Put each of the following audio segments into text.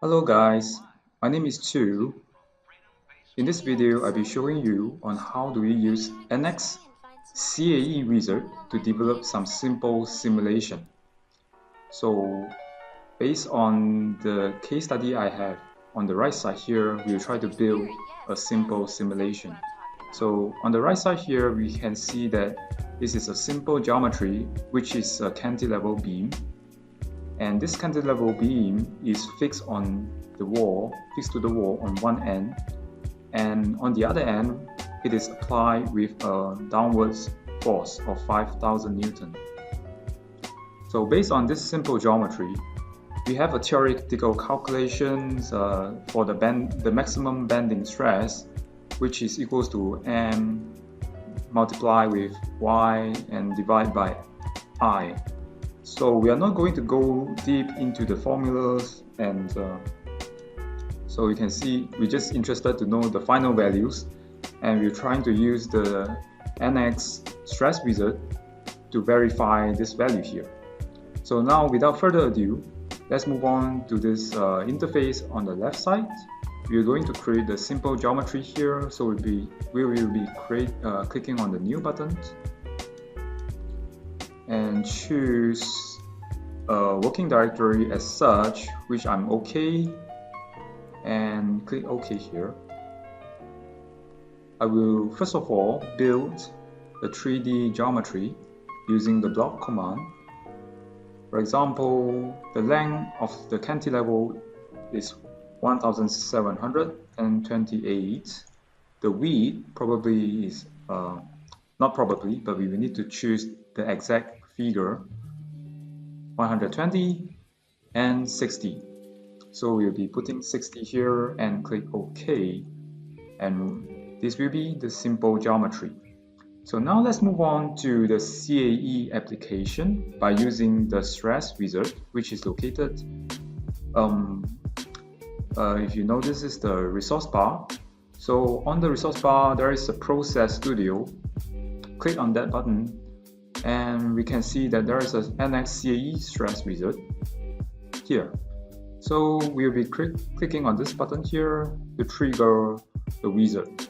Hello guys, my name is Chu. In this video, I'll be showing you on how do we use NX CAE Wizard to develop some simple simulation. So based on the case study I have on the right side here, we'll try to build a simple simulation. So on the right side here, we can see that this is a simple geometry, which is a cantilever beam. And this cantilever beam is fixed to the wall on one end, and on the other end it is applied with a downwards force of 5,000 Newton. So based on this simple geometry, we have a theoretical calculations for the maximum bending stress, which is equals to m multiplied with y and divided by I. So we are not going to go deep into the formulas, and so you can see we're just interested to know the final values, and we're trying to use the NX Stress Wizard to verify this value here. So now, without further ado, let's move on to this interface on the left side. We're going to create the simple geometry here, so we will be clicking on the new button and choose a working directory as such, which I'm okay, and click OK here. I will first of all build the 3D geometry using the block command. For example, the length of the cantilever is 1728. The width probably is not probably, but we will need to choose the exact figure, 120 and 60. So we'll be putting 60 here and click OK, and this will be the simple geometry. So now let's move on to the CAE application by using the Stress Wizard, which is located if you know, this is the resource bar. So on the resource bar there is a process studio. Click on that button and we can see that there is an NX CAE Stress Wizard here. So we'll be clicking on this button here to trigger the wizard.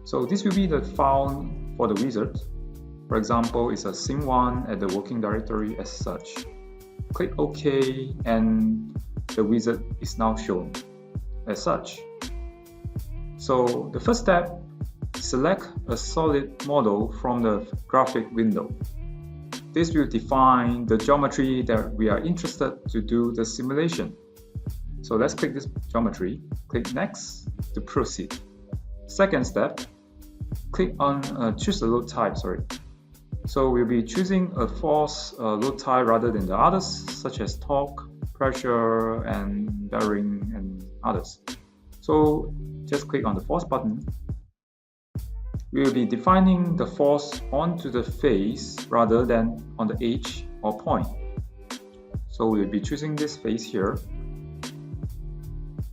So this will be the file for the wizard. For example, it's a sim1 at the working directory as such. Click OK and the wizard is now shown as such. So the first step, select a solid model from the graphic window. This will define the geometry that we are interested to do the simulation. So let's click this geometry, click Next to proceed. Second step, click on choose a load type. So we'll be choosing a force load type rather than the others, such as torque, pressure, and bearing, and others. So just click on the force button. We will be defining the force onto the face rather than on the edge or point. So we'll be choosing this face here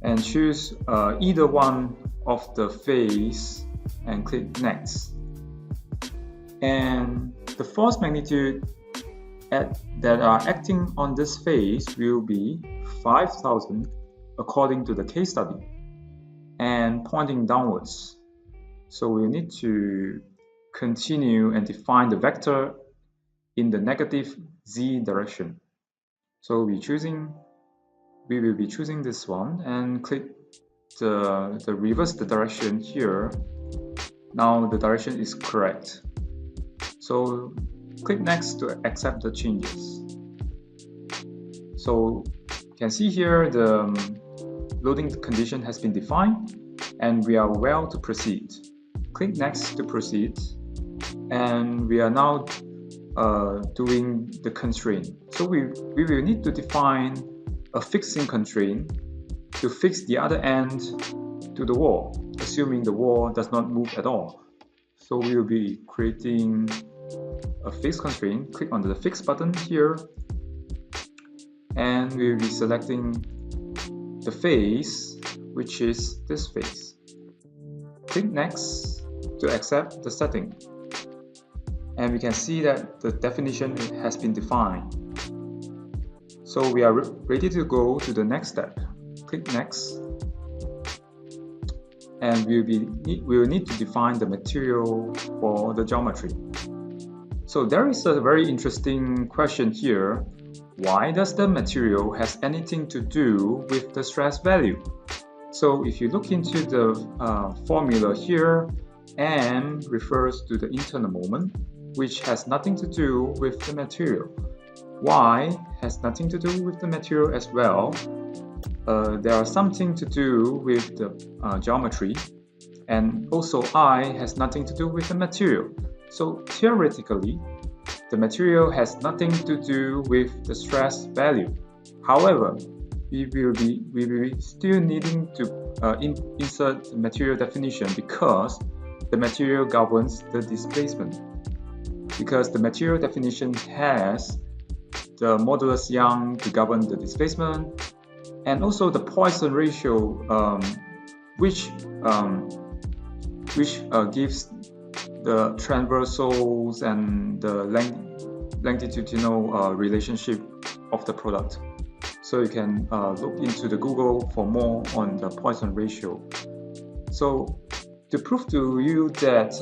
and choose either one of the face and click Next. And the force magnitude that are acting on this face will be 5,000 according to the case study and pointing downwards. So we need to continue and define the vector in the negative z direction. So we will be choosing this one and click the reverse the direction here. Now the direction is correct. So click Next to accept the changes. So you can see here the loading condition has been defined and we are well to proceed. Click Next to proceed, and we are now doing the constraint. So we will need to define a fixing constraint to fix the other end to the wall, assuming the wall does not move at all. So we will be creating a fixed constraint. Click on the Fix button here, and we will be selecting the face, which is this face. Click Next to accept the setting, and we can see that the definition has been defined. So we are ready to go to the next step. Click Next. And we will need to define the material for the geometry. So there is a very interesting question here. Why does the material has anything to do with the stress value? So if you look into the formula here, M refers to the internal moment, which has nothing to do with the material. Y has nothing to do with the material as well. There are something to do with the geometry, and also I has nothing to do with the material. So theoretically, the material has nothing to do with the stress value. However, we will be still needing to insert the material definition because the material governs the displacement. Because the material definition has the modulus Young to govern the displacement, and also the Poisson ratio, which gives the transversals and the longitudinal relationship of the product. So you can look into the Google for more on the Poisson ratio. So to prove to you that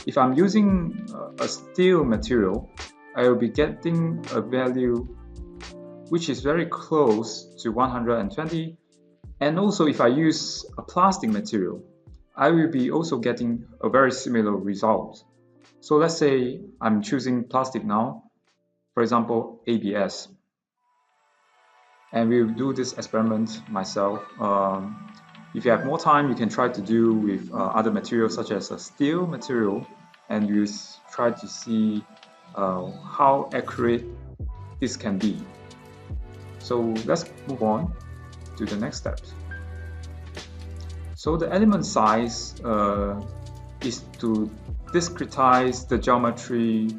if I'm using a steel material, I will be getting a value which is very close to 120. And also if I use a plastic material, I will be also getting a very similar result. So let's say I'm choosing plastic now, for example, ABS. And we'll do this experiment myself. If you have more time, you can try to do with other materials such as a steel material, and you try to see how accurate this can be. So let's move on to the next steps. So the element size is to discretize the geometry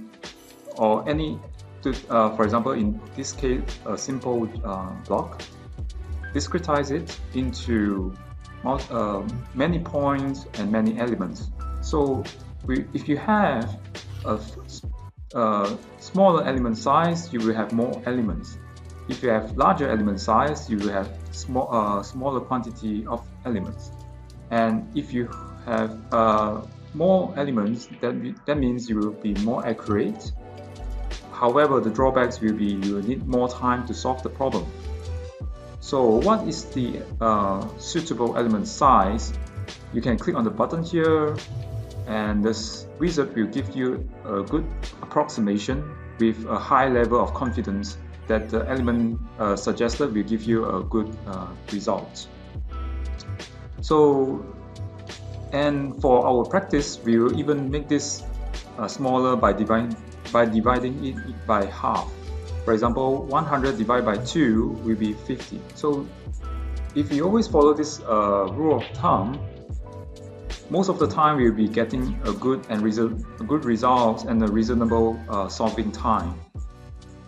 or any, for example, in this case, a simple block, discretize it into many points and many elements. So if you have a smaller element size, you will have more elements. If you have larger element size, you will have smaller quantity of elements. And if you have more elements, that means you will be more accurate. However, the drawbacks will be you will need more time to solve the problem. So what is the suitable element size? You can click on the button here, and this wizard will give you a good approximation with a high level of confidence that the element suggested will give you a good result. So, and for our practice, we will even make this smaller by dividing it by half. For example, 100 divided by 2 will be 50. So if you always follow this rule of thumb, most of the time we'll be getting a good result and a reasonable solving time.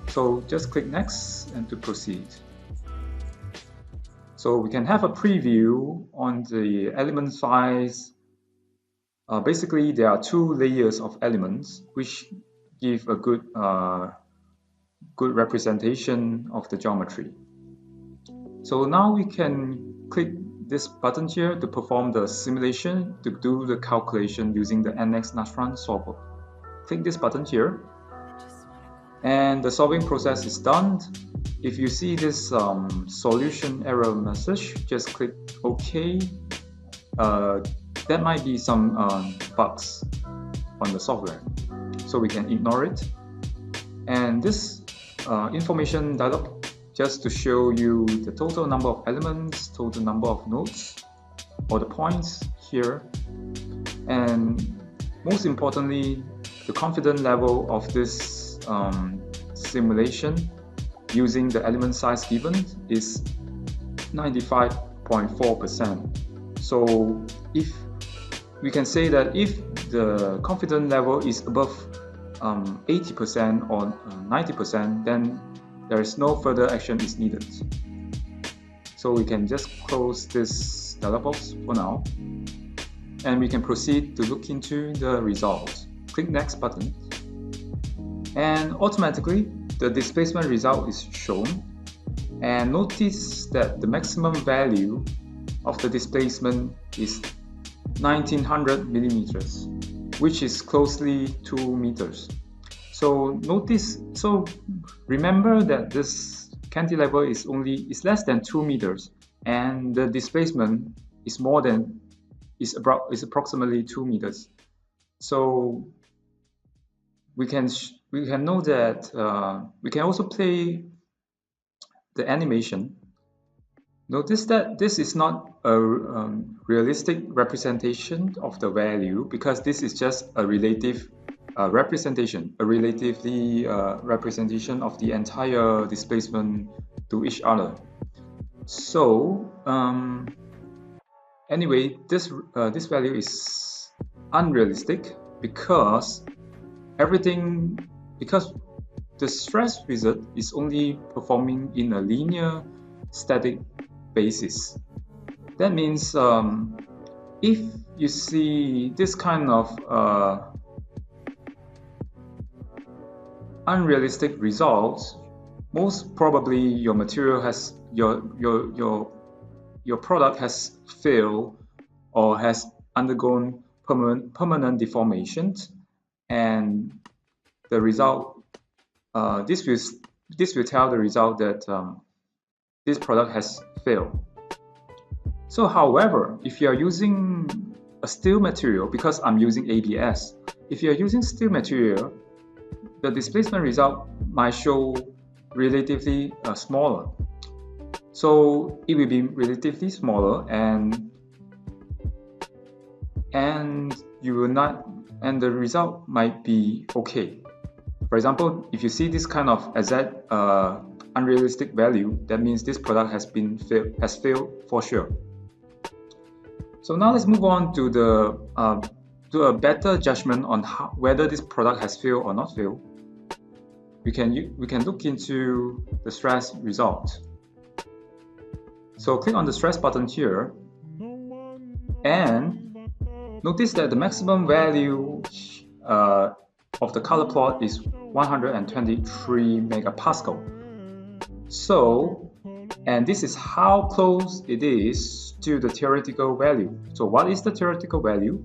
So just click next and to proceed. So we can have a preview on the element size. Basically, there are two layers of elements which give a good representation of the geometry. So now we can click this button here to perform the simulation, to do the calculation using the NX Nastran Solver. Click this button here, and the solving process is done. If you see this solution error message, just click OK. There might be some bugs on the software, so we can ignore it. And this information dialog just to show you the total number of elements, total number of nodes, or the points here, and most importantly, the confidence level of this simulation using the element size given is 95.4%. So if we can say that if the confidence level is above 80% or 90%, then there is no further action is needed. So we can just close this dialog box for now, and we can proceed to look into the results. Click next button, and automatically the displacement result is shown. And notice that the maximum value of the displacement is 1900 millimeters, which is closely 2 meters. So remember that this cantilever is less than 2 meters, and the displacement is approximately 2 meters. So we can know that we can also play the animation. Notice that this is not a realistic representation of the value, because this is just a relative representation of the entire displacement to each other. So anyway, this value is unrealistic because the stress wizard is only performing in a linear static basis. That means if you see this kind of unrealistic results, most probably your material has your product has failed or has undergone permanent deformations, and the result this will tell the result that this product has failed. So however, if you are using a steel material, because I'm using ABS, if you are using steel material, the displacement result might show relatively smaller. So it will be relatively smaller, and the result might be okay. For example, if you see this kind of exact unrealistic value, that means this product has failed for sure. So now let's move on to a better judgment on whether this product has failed or not failed. We can look into the stress result. So click on the stress button here, and notice that the maximum value of the color plot is 123 megapascal. So, and this is how close it is to the theoretical value. So what is the theoretical value?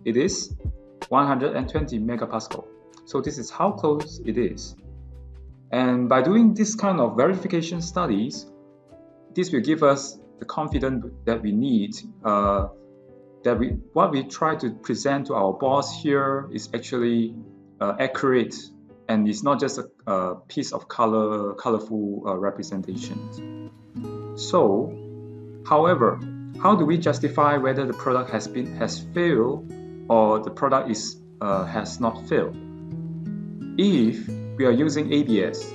It is 120 megapascal. So this is how close it is. And by doing this kind of verification studies, this will give us the confidence that we need, what we try to present to our boss here is actually accurate, and it's not just a piece of colorful representation. So, however, how do we justify whether the product has failed or the product has not failed? If we are using ABS,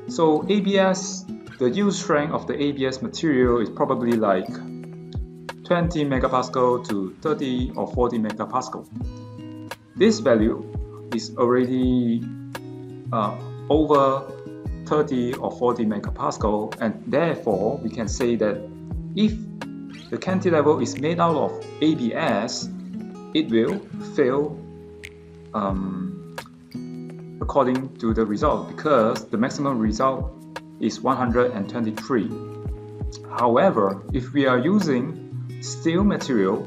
so ABS, the yield strength of the ABS material is probably like 20 megapascal to 30 or 40 megapascal. This value is already over 30 or 40 megapascal, and therefore we can say that if the cantilever is made out of ABS, it will fail according to the result, because the maximum result is 123. However, if we are using steel material,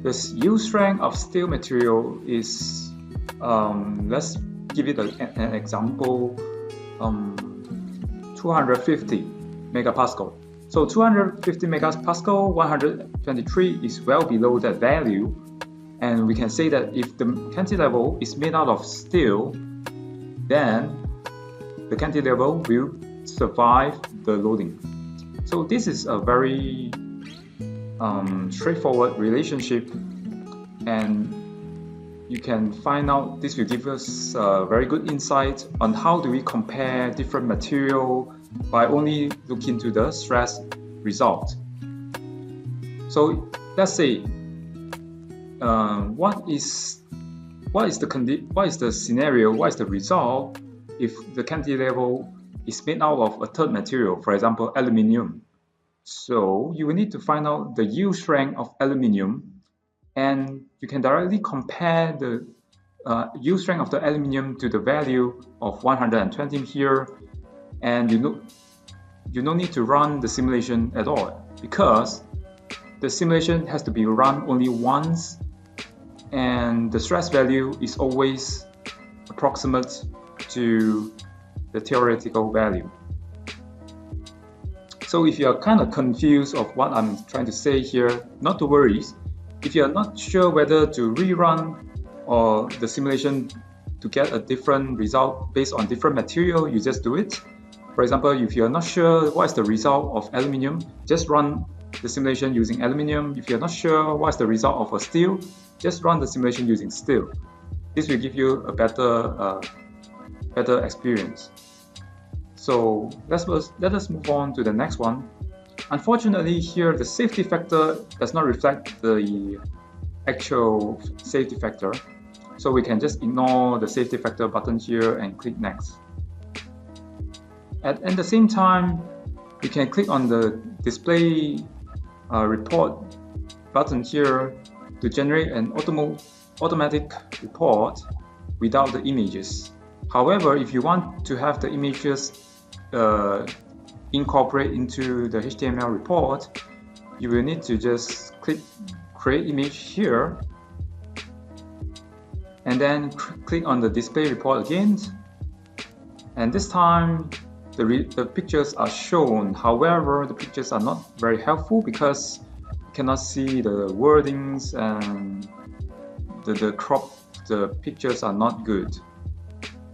the yield strength of steel material is, let's give it an example, 250 megapascal. So 250 megapascal, 123 is well below that value, and we can say that if the cantilever is made out of steel, then the cantilever will survive the loading. So this is a very straightforward relationship, and you can find out, this will give us very good insight on how do we compare different material by only looking to the stress result. So let's say what is the scenario, what is the result if the cantilever is made out of a third material, for example aluminium. So you will need to find out the yield strength of aluminium, and you can directly compare the yield strength of the aluminium to the value of 120 here, and you don't need to run the simulation at all, because the simulation has to be run only once, and the stress value is always approximate to the theoretical value. So if you are kind of confused of what I'm trying to say here, not to worry. If you are not sure whether to rerun or the simulation to get a different result based on different material, you just do it. For example, if you are not sure what is the result of aluminium, just run the simulation using aluminium. If you are not sure what is the result of a steel, just run the simulation using steel. This will give you a better experience. So let us move on to the next one. Unfortunately, here the safety factor does not reflect the actual safety factor. So we can just ignore the safety factor button here and click next. At the same time, you can click on the display report button here to generate an automatic report without the images. However, if you want to have the images incorporate into the HTML report, you will need to just click create image here and then click on the display report again, and this time the pictures are shown. However, the pictures are not very helpful because you cannot see the wordings and the pictures are not good.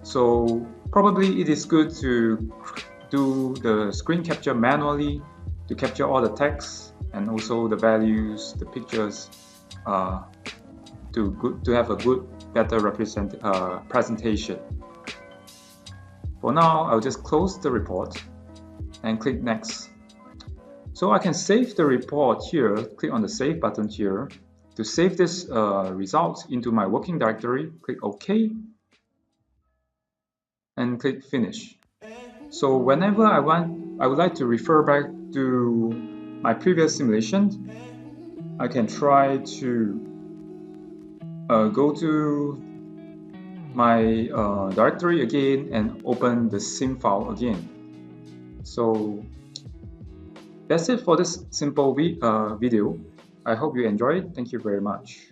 So probably it is good to do the screen capture manually to capture all the text and also the values, the pictures, to have a better presentation. For now, I'll just close the report and click next. So I can save the report here. Click on the save button here to save this result into my working directory. Click OK and click finish. So whenever I would like to refer back to my previous simulation, I can try to go to my directory again and open the sim file again. So that's it for this simple video. I hope you enjoyed. Thank you very much.